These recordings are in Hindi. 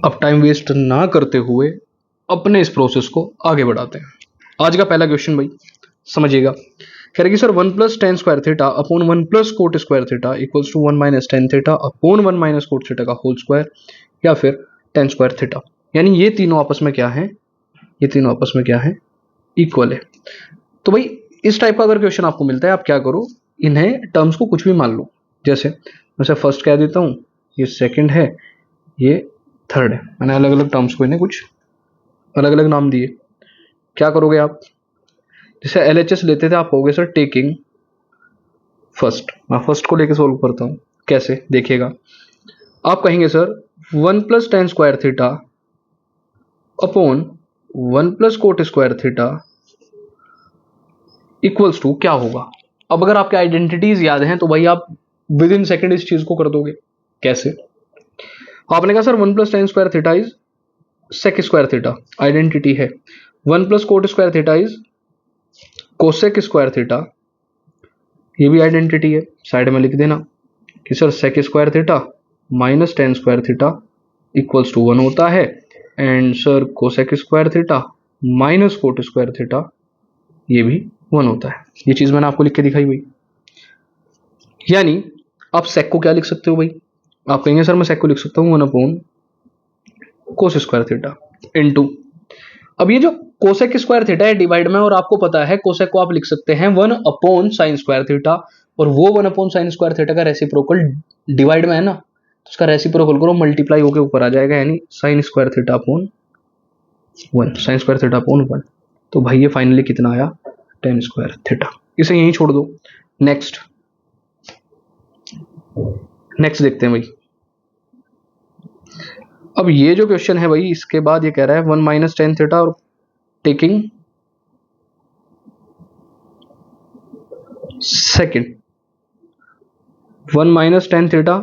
अब टाइम वेस्ट ना करते हुए अपने इस प्रोसेस को आगे बढ़ाते हैं। आज का पहला क्वेश्चन भाई समझिएगा, कह रहे कि sir 1 + tan² theta upon 1 + cot² theta equals to 1 - tan theta upon 1 - cot theta का होल स्क्वायर या फिर tan² थीटा। यानी ये तीनों आपस में क्या है, ये तीनों आपस में क्या है, इक्वल है। तो भाई इस टाइप का अगर क्वेश्चन आपको मिलता है, आप क्या करो, इन्हें टर्म्स को कुछ भी मान लो। जैसे मैं फर्स्ट कह देता हूँ, ये सेकंड है, ये थर्ड है। मैंने अलग अलग टर्म्स को इन्हें कुछ अलग अलग नाम दिए। क्या करोगे आप, जैसे LHS लेते थे, आप कहोगे सर टेकिंग फर्स्ट। मैं फर्स्ट को लेके सोल्व करता हूँ, कैसे देखिएगा। आप कहेंगे sir 1 + tan² theta upon 1 + cot² theta equals to क्या होगा। अब अगर आपके आइडेंटिटीज याद हैं तो भाई आप विद इन सेकेंड इस चीज को कर दोगे। कैसे, आपने कहा sir 1 + tan² theta is sec² theta, identity है। 1 + cot² theta is cosec² theta, ये भी आइडेंटिटी है। साइड में लिख देना कि sir sec² theta minus tan² theta equals to 1 होता है, and sir cosec² theta minus cot² theta ये भी 1 होता है। ये चीज मैंने आपको लिख के दिखाई भाई। यानी आप सेक को क्या लिख सकते हो भाई, आप कहेंगे सर मैं सेक को लिख सकता हूँ 1/cos² थीटा इनटू, अब ये जो cosec² थीटा है डिवाइड में, और आपको पता है कोसेक को आप लिख सकते हैं 1/sin² थीटा, और वो 1/sin² थीटा का रेसिप्रोकल डिवाइड में है ना, तो उसका रेसिप्रोकल करो, मल्टीप्लाई होकर ऊपर आ जाएगा, यानी sin² theta upon 1, sin² theta upon 1। तो भाई ये फाइनली कितना आया, tan² थीटा। इसे यहीं छोड़ दो। नेक्स्ट देखते हैं भाई। अब ये जो क्वेश्चन है भाई, इसके बाद ये कह रहा है 1 - tan थीटा और taking second 1 - tan theta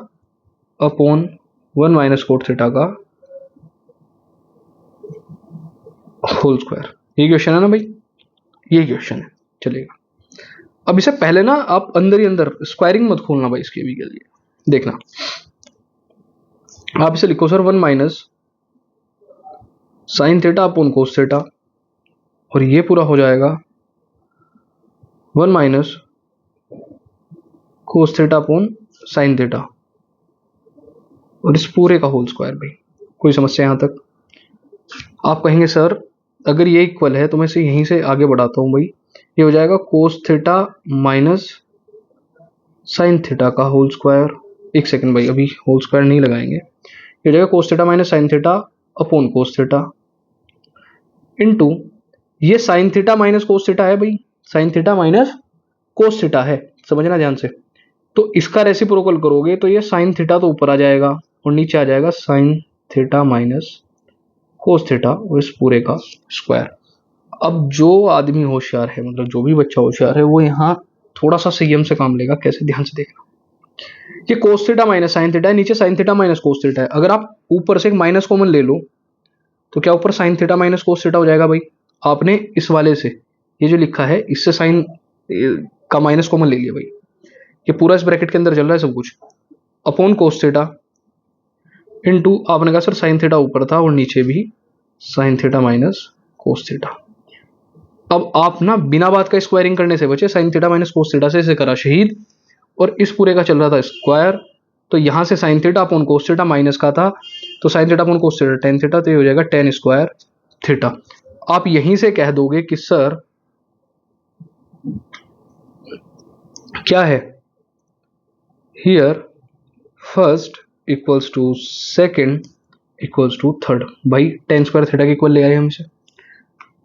upon 1 - cot theta का होल स्क्वायर। ये क्वेश्चन है ना भाई, ये क्वेश्चन है, चलेगा। अब इसे पहले ना आप अंदर ही अंदर स्क्वायरिंग मत खोलना भाई, इसके भी के लिए देखना। आप इसे लिखो sir 1 - sin theta upon cos theta, और ये पूरा हो जाएगा 1 - cos theta upon sin theta, और इस पूरे का होल स्क्वायर भाई। कोई समस्या यहां तक। आप कहेंगे सर अगर ये इक्वल है तो मैं इसे यहीं से आगे बढ़ाता हूं भाई, ये हो जाएगा cos theta minus sin theta का होल स्क्वायर। एक सेकंड भाई, अभी होल स्क्वायर नहीं लगाएंगे। ये हो जाएगा cos theta minus sin theta upon cos theta into, ये sin theta minus cos theta है भाई, sin theta minus cos theta है, समझना ध्यान से। तो इसका रेसिप्रोकल करोगे तो ये sin थीटा तो ऊपर आ जाएगा और नीचे आ जाएगा sin theta minus cos theta, और इस पूरे का स्क्वायर। अब जो आदमी होशियार है, मतलब जो भी बच्चा होशियार है, वो यहाँ थोड़ा सा संयम से काम लेगा। कैसे, ध्यान से देखना। ये cos theta minus sin theta है, नीचे sin theta minus cos theta है। अगर आप ऊपर से एक माइनस कॉमन ले लो तो क्या ऊपर sin theta minus cos theta हो जाएगा भाई। आपने इस वाले से ये जो लिखा है इससे sin का माइनस कॉमन ले लिया भाई, ये पूरा इस ब्रैकेट के अंदर चल रहा है सब कुछ, अपॉन cos थीटा इनटू, आपने कहा सर sin थीटा ऊपर था और नीचे भी sin theta minus cos theta. अब आप ना बिना बात का स्क्वायरिंग करने से बचे, sin theta minus cos theta से इसे करा शहीद, और इस पूरे का चल रहा था स्क्वायर। तो यहां से sin theta upon cos theta minus का था, तो sin theta upon cos theta tan theta, तो ये हो जाएगा tan² थीटा। आप यहीं से कह दोगे कि सर क्या है, here first equals to second equals to third. भाई tan² थीटा के इक्वल ले आए हम इसे,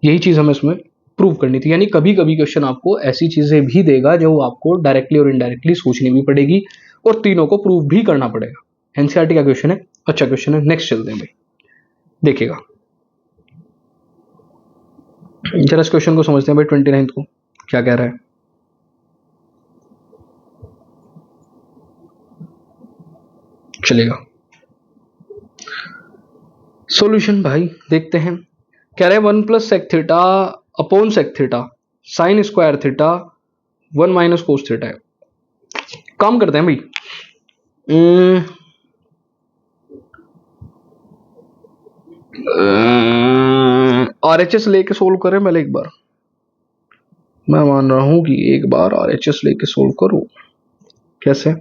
यही चीज हमें इसमें प्रूव करनी थी। यानी कभी कभी क्वेश्चन आपको ऐसी चीजें भी देगा जो आपको डायरेक्टली और इनडायरेक्टली सोचनी भी पड़ेगी, और तीनों को प्रूव भी करना पड़ेगा। एनसीईआरटी का क्वेश्चन है, अच्छा क्वेश्चन है। नेक्स्ट चलते हैं भाई, देखिएगा जरा इस क्वेश्चन को समझते हैं भाई। 29 को क्या कह रहा है, चलेगा। सॉल्यूशन भाई देखते हैं। कह रहे हैं 1 + sec theta upon sec theta sin² theta 1 - cos theta है। काम करते हैं भाई, RHS लेके सोल्व करें पहले एक बार। मैं मान रहा हूं कि एक बार RHS लेके सोल्व करूं। कैसे?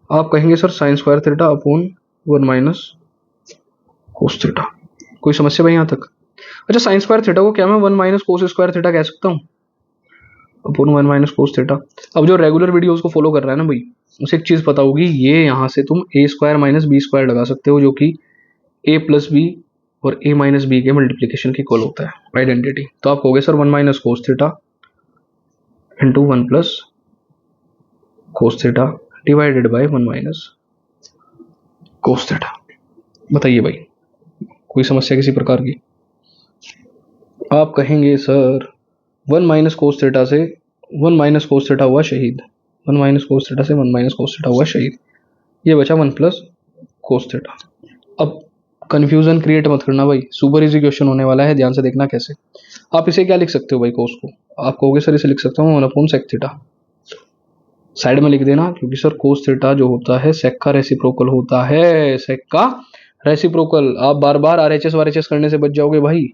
आप कहेंगे sir sine square theta upon 1 minus cos theta. कोई समस्या भाई यहां तक? अच्छा, साइन स्क्वायर थीटा को क्या मैं 1 माइनस कोस स्क्वायर थीटा कह सकता हूं? Upon 1 minus cos theta. अब जो रेगुलर वीडियोस को फॉलो कर रहा है ना भाई, उसे एक चीज पता होगी, ये यहां से तुम ए स्क्वायर माइनस बी स्क्वायर लगा सकते हो, जो कि ए प्लस बी और ए माइनस बी के मल्टीप्लीकेशन की इक्वल होता है, आइडेंटिटी। तो आप कहोगे sir 1 minus cos theta into 1 plus cos theta divided by 1 minus cos theta. बताइए भाई, कोई समस्या किसी प्रकार की? आप कहेंगे सर 1 माइनस कोस थीटा से 1 माइनस कोस थीटा हुआ शहीद, 1 माइनस कोस थीटा से 1 माइनस कोस थीटा हुआ शहीद, ये बचा 1 प्लस कोस थीटा। अब कंफ्यूजन क्रिएट मत करना भाई, सुपर इजी क्वेश्चन होने वाला है, ध्यान से देखना कैसे। आप इसे क्या लिख सकते हो भाई, कोस को आप कहोगे सर इसे लिख सकता हूँ 1 अपॉन सेक थीटा। साइड में लिख देना, क्योंकि सर कोस थीटा जो होता है सेक का रेसिप्रोकल होता है, सेक का रेसिप्रोकल। आप बार बार आरएचएस वारएचएस करने से बच जाओगे भाई।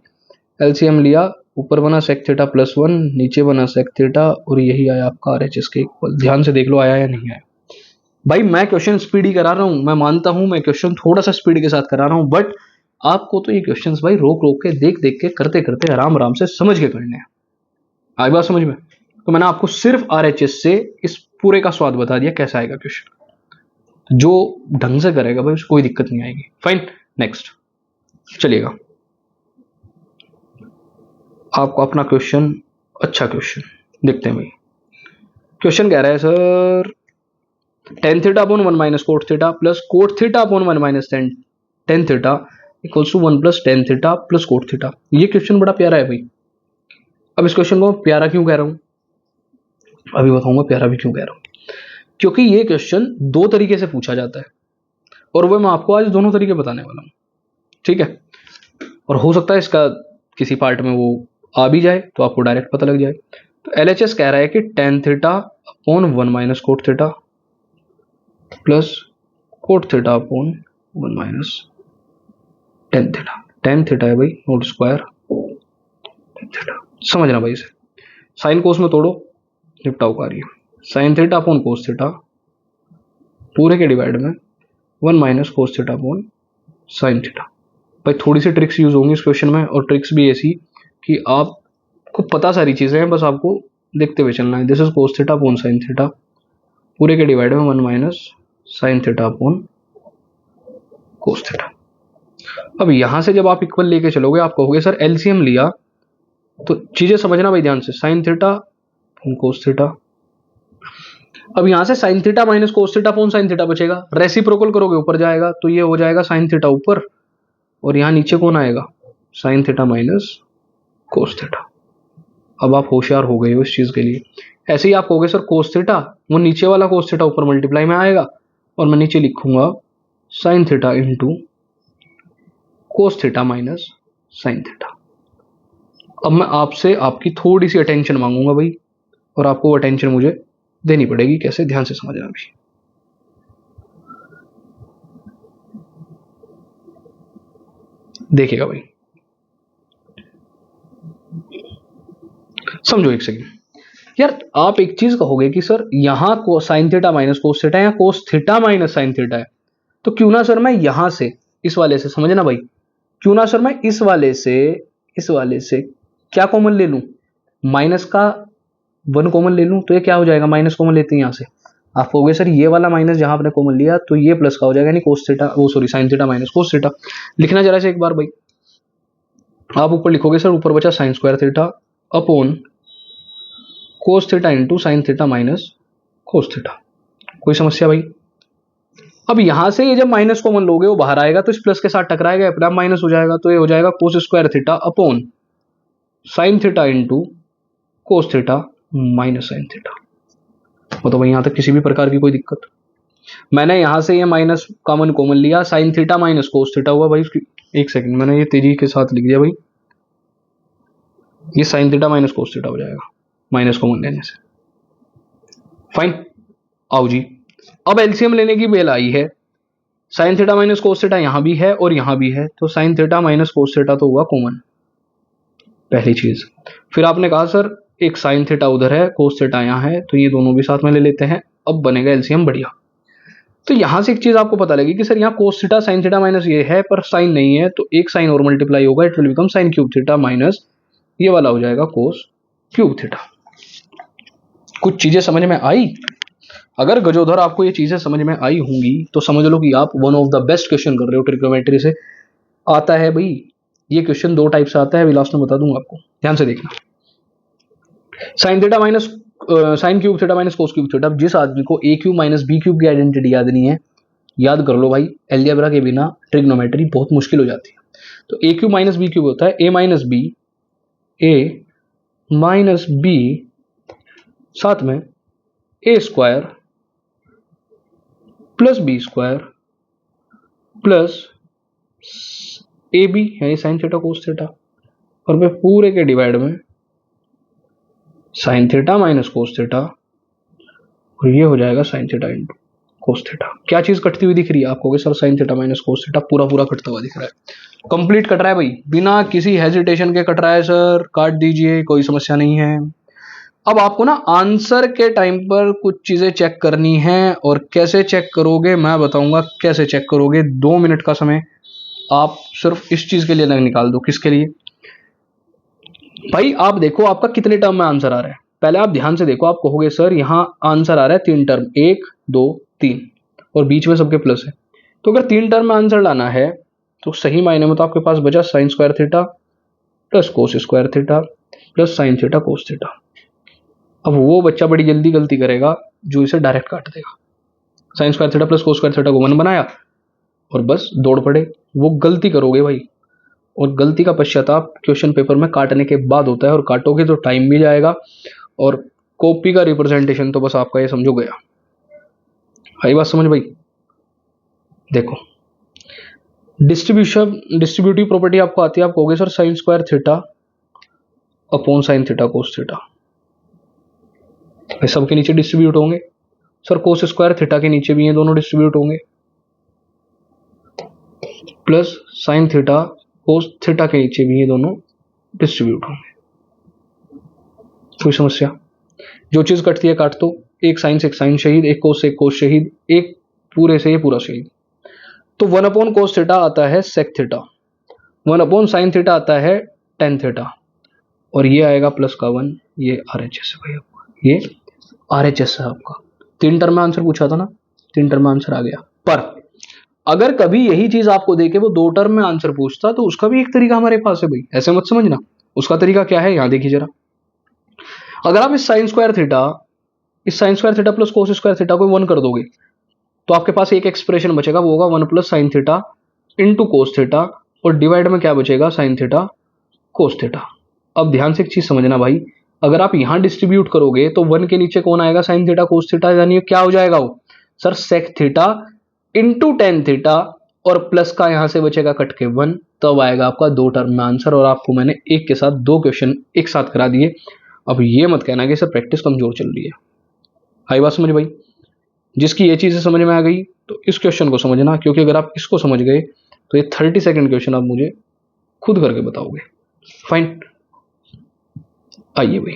एलसीएम लिया, ऊपर बना सेक थीटा प्लस 1, नीचे बना सेक थीटा, और यही आया आपका आरएचएस के इक्वल। ध्यान से देख लो आया या नहीं आया भाई। मैं क्वेश्चन स्पीडी करा रहा हूं, मैं मानता हूं मैं क्वेश्चन थोड़ा सा स्पीड के साथ करा रहा हूं, बट आपको तो ये क्वेश्चंस भाई रोक रोक के देख देख के करते करते आराम आराम से समझ के करने हैं। आई बात समझ में? तो मैंने आपको सिर्फ आरएचएस से इस पूरे का स्वाद बता दिया कैसा आएगा क्वेश्चन। जो ढंग से करेगा भाई उसको कोई दिक्कत नहीं आएगी। फाइन, नेक्स्ट चलिएगा। आपको अपना क्वेश्चन, अच्छा क्वेश्चन देखते हैं भाई। क्वेश्चन कह रहा है sir tan theta upon 1 minus cot theta plus cot theta upon 1 minus tan theta equals to 1 plus tan theta plus cot theta. ये क्वेश्चन बड़ा प्यारा है भाई। अब इस क्वेश्चन को प्यारा क्यों कह रहा हूं, अभी बताऊंगा प्यारा भी क्यों कह रहा हूं। क्योंकि ये क्वेश्चन दो तरीके से पूछा जाता है, और वो मैं आपको आज दोनों तरीके बताने वाला हूं, ठीक है। और हो सकता है इसका किसी पार्ट में वो आ भी जाए तो आपको डायरेक्ट पता लग जाए। तो एलएचएस कह रहा है कि ten theta upon 1 minus cot theta plus cot theta upon 1 minus tan theta. Tan theta है भाई नोट स्क्वायर टेन थीटा, समझना भाई इसे। साइन कोस में तोड़ो, निपटाओ कार्य। Sign theta upon cos theta पूरे के डिवाइड में 1 minus cos theta upon sine theta. भाई थोड़ी सी ट्रिक्स यूज होंगी इस क्वेश्चन में, और ट्रिक्स भी ऐसी कि आपको पता सारी चीजें हैं, बस आपको देखते हुए चलना है। This is cos theta upon sine theta पूरे के डिवाइड में 1 minus sine theta upon cos theta. अब यहां से जब आप इक्वल लेके चलोगे, आप कहोगे सर एलसीएम लिया, तो चीजें समझना भाई ध्यान से। Sign theta upon cos theta, अब यहां से sign theta minus cos theta upon sine theta बचेगा, रेसिप्रोकल करोगे ऊपर जाएगा, तो ये हो जाएगा साइन थीटा ऊपर, और यहां नीचे कौन आएगा, sign theta minus cos theta. अब आप होशियार हो गए हो इस चीज के लिए। ऐसे ही आप कहोगे सर कोस थीटा, वो नीचे वाला कोस थीटा ऊपर मल्टीप्लाई में आएगा, और मैं नीचे लिखूंगा sign theta into cos theta minus sine theta. अब मैं आपसे आपकी थोड़ी सी अटेंशन मांगूंगा भाई, और आपको वो अटेंशन मुझे देनी पड़ेगी। कैसे, ध्यान से समझना भी। देखिएगा भाई, समझो एक सेकंड। यार आप एक चीज कहोगे कि सर यहां को sine theta minus cos theta या cos theta minus sine theta है, तो क्यों ना सर मैं यहां से इस वाले से, समझना भाई, क्यों ना सर मैं इस वाले से क्या कॉमन ले लूं, माइनस का 1 कॉमन ले लूं, तो ये क्या हो जाएगा, माइनस कॉमन लेते हैं यहां से। आप कहोगे सर ये वाला माइनस जहां आपने कॉमन लिया तो ये प्लस का हो जाएगा, यानी कोस थीटा, वो sorry sine theta minus cos theta. लिखना जरा से एक बार भाई। आप ऊपर लिखोगे सर, ऊपर बचा sine square theta upon cos theta into sine theta minus cos theta. कोई समस्या भाई? अब यहां से ये जब माइनस कॉमन लोगे वो बाहर आएगा, तो इस प्लस के साथ टकराएगा, अपना माइनस हो जाएगा, तो ये हो जाएगा cos square theta upon sine theta into cos theta minus sine theta. मतलब यहां तक किसी भी प्रकार की कोई दिक्कत? मैंने यहां से ये माइनस कॉमन कॉमन लिया, sign theta minus cos theta हुआ भाई। एक सेकंड, मैंने ये तेजी के साथ लिख दिया भाई, ये sign theta minus cos theta हो जाएगा माइनस कॉमन लेने से। फाइन, आओ जी। अब एलसीएम लेने की बेल आई है, sine theta minus cos theta यहां भी है और यहां भी है, तो sign theta minus cos theta तो हुआ कॉमन, पहली चीज। फिर आपने कहा सर एक साइन थीटा उधर है, कोस थीटा यहाँ है, तो ये दोनों भी साथ में ले लेते हैं, अब बनेगा एलसीएम बढ़िया। तो यहां से एक चीज आपको पता लगी कि सर यहाँ cos theta sine theta minus ये है पर साइन नहीं है, तो एक साइन और मल्टीप्लाई होगा, it will become sine cube theta minus ये वाला हो जाएगा कोस क्यूब थीटा। कुछ चीजें समझ में आई? अगर गजोधर आपको ये चीजें समझ में आई होंगी तो समझ लो कि आप one of the best question कर रहे हो ट्रिग्नोमेट्री से। आता है भाई, ये क्वेश्चन दो टाइप से आता है, अभी लास्ट में बता दूंगा आपको, ध्यान से देखना। Sign theta minus sine cube theta minus cos cube theta, जिस आदमी को ए क्यूब माइनस बी क्यूब की आइडेंटिटी याद नहीं है, याद कर लो भाई, अलजेब्रा के बिना ट्रिग्नोमेट्री बहुत मुश्किल हो जाती है। तो a cube minus b cube होता है a minus b, a minus b साथ में a square plus b square plus a b है साइन थीटा कोस थीटा, और फिर पूरे के डिवाइड में sine theta minus cos theta, और ये हो जाएगा sine theta into cos theta. क्या चीज कटती हुई दिख रही है आपको? Sir sine theta minus cos theta पूरा पूरा कटता हुआ दिख रहा है, कंप्लीट कट रहा है भाई, बिना किसी हेजिटेशन के कट रहा है सर, काट दीजिए, कोई समस्या नहीं है। अब आपको ना आंसर के टाइम पर कुछ चीजें चेक करनी है, और कैसे चेक करोगे मैं बताऊंगा कैसे चेक करोगे। 2 मिनट का समय आप सिर्फ इस चीज के लिए निकाल दो। किसके लिए भाई? आप देखो आपका कितने टर्म में आंसर आ रहा है, पहले आप ध्यान से देखो। आप कहोगे सर यहाँ आंसर आ रहा है 3 टर्म, 1 2 3, और बीच में सबके प्लस है। तो अगर 3 टर्म में आंसर लाना है तो सही मायने में तो आपके पास बचा sine square theta plus cos square theta plus sign theta cos theta. अब वो बच्चा बड़ी जल्दी गलती करेगा जो इसे डायरेक्ट काट देगा। Sine square theta plus cos square theta को 1 बनाया और बस दौड़ पड़े। वो गलती करोगे भाई, और गलती का पश्चाताप क्वेश्चन पेपर में काटने के बाद होता है, और काटोगे तो टाइम भी जाएगा, और कॉपी का रिप्रेजेंटेशन तो बस आपका ये समझो गया। आई बात समझ भाई? देखो डिस्ट्रीब्यूटिव प्रॉपर्टी आपको आती है, आप कहोगे sir sine square theta upon sine theta cos theta, सबके नीचे डिस्ट्रीब्यूट होंगे। सर कोस स्क्वायर थीटा के नीचे भी ये दोनों डिस्ट्रीब्यूट होंगे, plus sign theta cos theta के नीचे भी ये दोनों डिस्ट्रीब्यूट होंगे। कोई समस्या? जो चीज कटती है काट दो, एक साइन से एक साइन शहीद, एक कोस से एक कोस शहीद, एक पूरे से ये पूरा शहीद। तो 1 अपॉन कोस थीटा आता है sec theta, 1 upon sine theta आता है टेन थीटा, और ये आएगा प्लस का 1, ये RHS है भाई आपका, ये RHS है आपका। 3 टर्म में आंसर पूछा था ना, 3 टर्म में आंसर आ गया। पर अगर कभी यही चीज आपको देके वो 2 टर्म में आंसर पूछता तो उसका भी एक तरीका हमारे पास है भाई, ऐसे मत समझना। उसका तरीका क्या है यहां देखिए जरा। अगर आप इस sine square theta plus cos square theta को 1 कर दोगे तो आपके पास एक एक्सप्रेशन बचेगा, वो होगा 1 plus sign theta into cos theta, और डिवाइड में क्या बचेगा साइन थीटा कोस थीटा। अब ध्यान से एक चीज समझना भाई, अगर आप यहां डिस्ट्रीब्यूट करोगे तो 1 के नीचे कौन आएगा? साइन थीटा कोस थीटा, यानी क्या हो जाएगा वो sir sec theta into tan theta, और प्लस का यहां से बचेगा कट के 1, तब आएगा आपका 2 टर्म में आंसर। और आपको मैंने एक के साथ 2 क्वेश्चन एक साथ करा दिए। अब ये मत कहना कि सर प्रैक्टिस कमजोर चल रही है। आई बात समझ भाई? जिसकी ये चीजें समझ में आ गई तो इस क्वेश्चन को समझना, क्योंकि अगर आप इसको समझ गए तो ये 30 सेकंड क्वेश्चन आप मुझे खुद करके बताओगे। फाइन, आइए भाई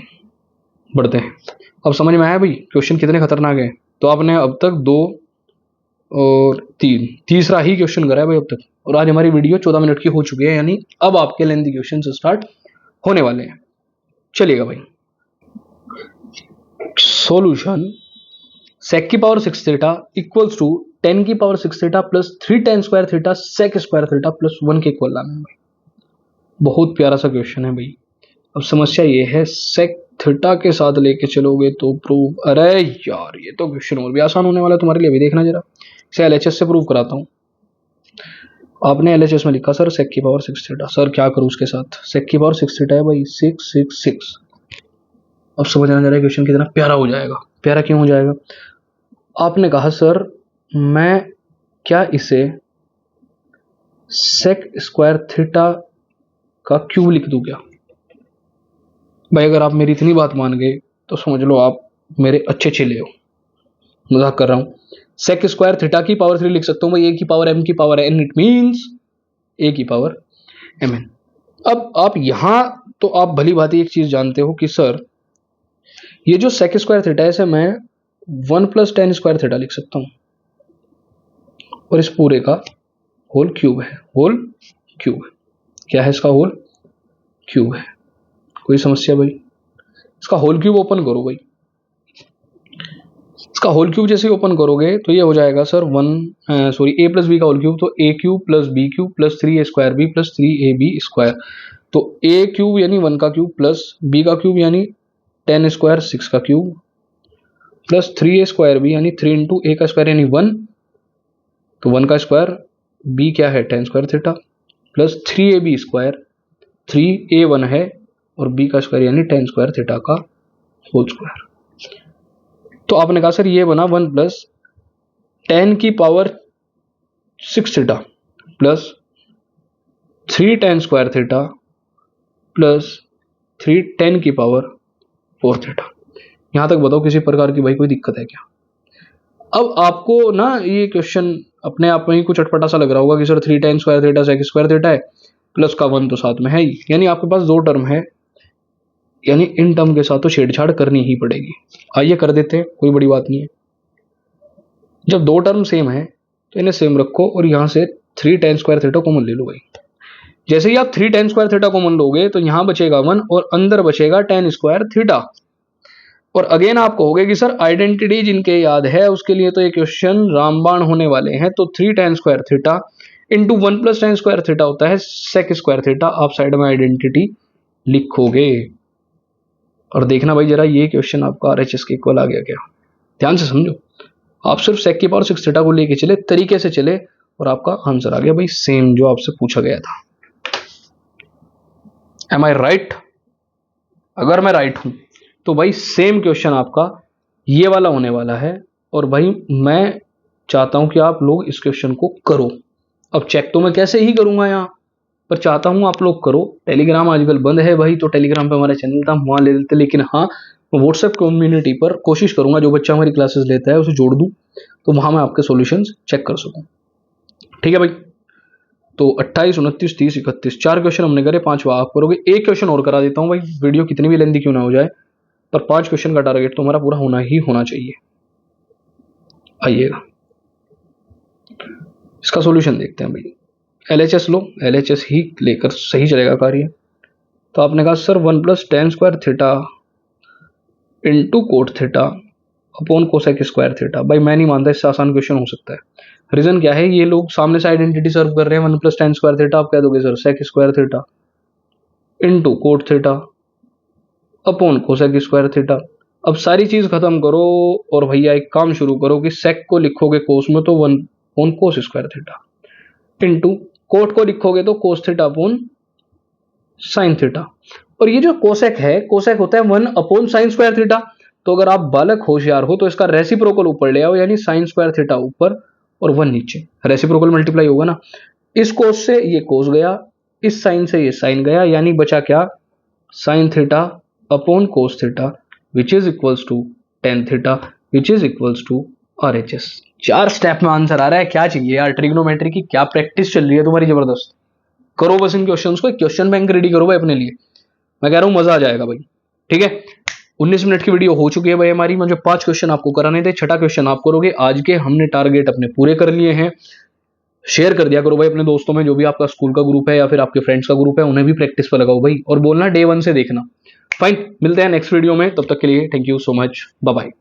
बढ़ते हैं। अब समझ में आया भाई क्वेश्चन कितने खतरनाक है? तो आपने अब तक 2 और 3, तीसरा ही क्वेश्चन करा है भाई अब तक, और आज हमारी वीडियो 14 मिनट की हो चुकी है, यानी अब आपके लेंथी क्वेश्चन स्टार्ट होने वाले हैं। चलिएगा भाई, सॉल्यूशन sec की पावर 6 थीटा इक्वल्स टू 10 की power 6 theta plus 3 tan square theta sec square theta plus 1 के इक्वल लाना है भाई। बहुत प्यारा सा क्वेश्चन है भाई। अब समस्या ये है sec थीटा के साथ लेके चलोगे तो प्रूव, अरे यार ये तो क्वेश्चन और भी आसान होने वाला है तुम्हारे लिए, अभी देखना जरा। इसे LHS से प्रूव कराता हूँ। आपने LHS में लिखा सर sec की पावर 6 थीटा, सर क्या करूँ उसके साथ? sec की पावर 6 थीटा है भाई 666। अब समझना जरा क्वेश्चन कितना प्यारा हो जाएगा। प्यारा क्यों हो जाएगा? आपने कहा सर मैं क्या इसे सेक स्क्वायर थीटा का क्यूब लिख दूं क्या? भाई अगर आप मेरी इतनी बात मान गए तो समझ लो आप मेरे अच्छे चेले हो। मजाक कर रहा हूं। सेक स्क्वायर थीटा की पावर 3 लिख सकता हूं भाई, ए की पावर m की power n, it means a की पावर mn। अब आप यहां तो आप भली भांति एक चीज जानते हो कि सर ये जो सेक स्क्वायर थीटा है इसे मैं 1 + tan स्क्वायर थीटा लिख सकता हूं, और इस पूरे का होल क्यूब है। होल क्यूब क्या है इसका? होल क्यूब है। कोई समस्या भाई? इसका होल क्यूब ओपन करो भाई। इसका होल क्यूब जैसे ओपन करोगे तो ये हो जाएगा सर a प्लस बी का होल क्यूब, तो a cube plus b cube plus 3a square b plus 3ab square. तो a क्यूब यानी 1 का क्यूब प्लस b का क्यूब यानी 10 स्क्वायर 6 का cube plus 3a square B यानी 3 इंटू a का स्क्वायर यानी 1, तो 1 का स्क्वायर, b क्या है 10 square theta plus 3ab square, 3a1 है और b का स्क्वायर यानी 10 स्क्वायर थीटा का होल स्क्वायर। तो आपने कहा सर ये बना 1 + 10 की power 6 theta plus 3 tan square theta plus 3 10 की पावर 4 थीटा। यहां तक बताओ किसी प्रकार की भाई कोई दिक्कत है क्या? अब आपको ना ये क्वेश्चन अपने आप में ही कुछ अटपटा सा लग रहा होगा कि sir 3 tan square theta sec square theta है, प्लस का 1 तो साथ में है ही, यानी आपके पास 2 टर्म है, यानी इन टर्म के साथ तो छेड़छाड़ करनी ही पड़ेगी। आइए कर देते हैं, कोई बड़ी बात नहीं है। जब 2 टर्म सेम है तो इन्हें सेम रखो और यहां से 3 tan स्क्वायर थीटा कॉमन ले लो भाई। जैसे ही आप 3 tan स्क्वायर थीटा कॉमन लोगे तो यहां बचेगा 1 और अंदर बचेगा tan स्क्वायर थीटा। और अगेन आप कहोगे कि सर आइडेंटिटी जिनके याद है उसके लिए तो ये क्वेश्चन रामबाण होने वाले हैं, तो 3 tan square theta into 1 + tan square theta होता है सेक स्क्वायर थीटा। आप साइड में आइडेंटिटी लिखोगे और देखना भाई जरा ये क्वेश्चन आपका आरएचएस के इक्वल आ गया क्या? ध्यान से समझो, आप सिर्फ सेक की पावर 6 थीटा को लेके चले, तरीके से चले और आपका आंसर आ गया भाई सेम जो आपसे पूछा गया था। एम आई राइट? अगर मैं राइट हूं तो भाई सेम क्वेश्चन आपका ये वाला होने वाला है, और भाई मैं चाहता हूं कि आप लोग इस क्वेश्चन को करो। अब चेक तो मैं कैसे ही करूंगा यहां पर, चाहता हूं आप लोग करो। टेलीग्राम आजकल बंद है भाई, तो टेलीग्राम पे हमारा चैनल था वहां ले लेते, लेकिन हाँ व्हाट्सएप कम्युनिटी पर कोशिश करूंगा जो बच्चा हमारी क्लासेस लेता है उसे जोड़ दूं, तो वहां मैं आपके सॉल्यूशंस चेक कर सकूं। ठीक है भाई? तो 28, 29, 30, 31 4 क्वेश्चन हमने करे, 5वां आप करोगे। एक क्वेश्चन और करा देता हूं भाई, वीडियो कितनी भी लेंदी क्यों ना हो जाए, पर 5 क्वेश्चन का टारगेट तो हमारा पूरा होना ही होना चाहिए। आइएगा इसका सॉल्यूशन देखते हैं भाई। एलएचएस लो, एलएचएस ही लेकर सही चलेगा कार्य। तो आपने कहा sir 1 + tan square theta into cot theta upon cosec square theta. भाई मैं नहीं मानता इससे आसान क्वेश्चन हो सकता है। रीजन क्या है, ये लोग सामने से आइडेंटिटी सर्व कर रहे हैं 1 + tan स्क्वायर थीटा, आप कह दोगे sir sec square theta into cot theta upon cosec square theta. अब सारी चीज खत्म करो और भैया एक काम शुरू करो कि सेक को लिखोगे कोस में तो 1 upon cos square theta into coat को लिखोगे तो cos theta upon sine theta. और ये जो कोसेक है, कोसेक होता है 1 अपॉन साइन स्क्वायर थीटा। तो अगर आप बालक होशियार हो तो इसका रेसिप्रोकल ऊपर ले आओ, यानी साइन स्क्वायर थीटा ऊपर और 1 नीचे, रेसिप्रोकल मल्टीप्लाई होगा ना। इस कोस से ये कोस गया, इस साइन से ये साइन गया, यानी बचा क्या sine theta upon cos theta which is equals to tan theta which is equals to RHS. 4 step में आंसर आ रहा है। क्या चाहिए यार, ट्रिग्नोमेट्री की क्या प्रैक्टिस चल रही है तुम्हारी जबरदस्त। करो बस इन क्वेश्चंस को, क्वेश्चन बैंक रेडी करो भाई अपने लिए, मैं कह रहा हूं मजा आ जाएगा भाई। ठीक है? 19 मिनट की वीडियो हो चुकी है भाई हमारी। मैं जो 5 क्वेश्चन आपको कराने थे, 6ठा क्वेश्चन आप करोगे आज के। हमने टारगेट अपने पूरे कर लिए हैं। शेयर कर दिया करो भाई अपने दोस्तों में, जो भी आपका स्कूल का ग्रुप है या फिर आपके फ्रेंड्स का ग्रुप है, उन्हें भी प्रैक्टिस पर लगाओ भाई, और बोलना डे 1 से देखना। फाइन, मिलते हैं नेक्स्ट वीडियो में, तब तक के लिए thank you so much, bye bye.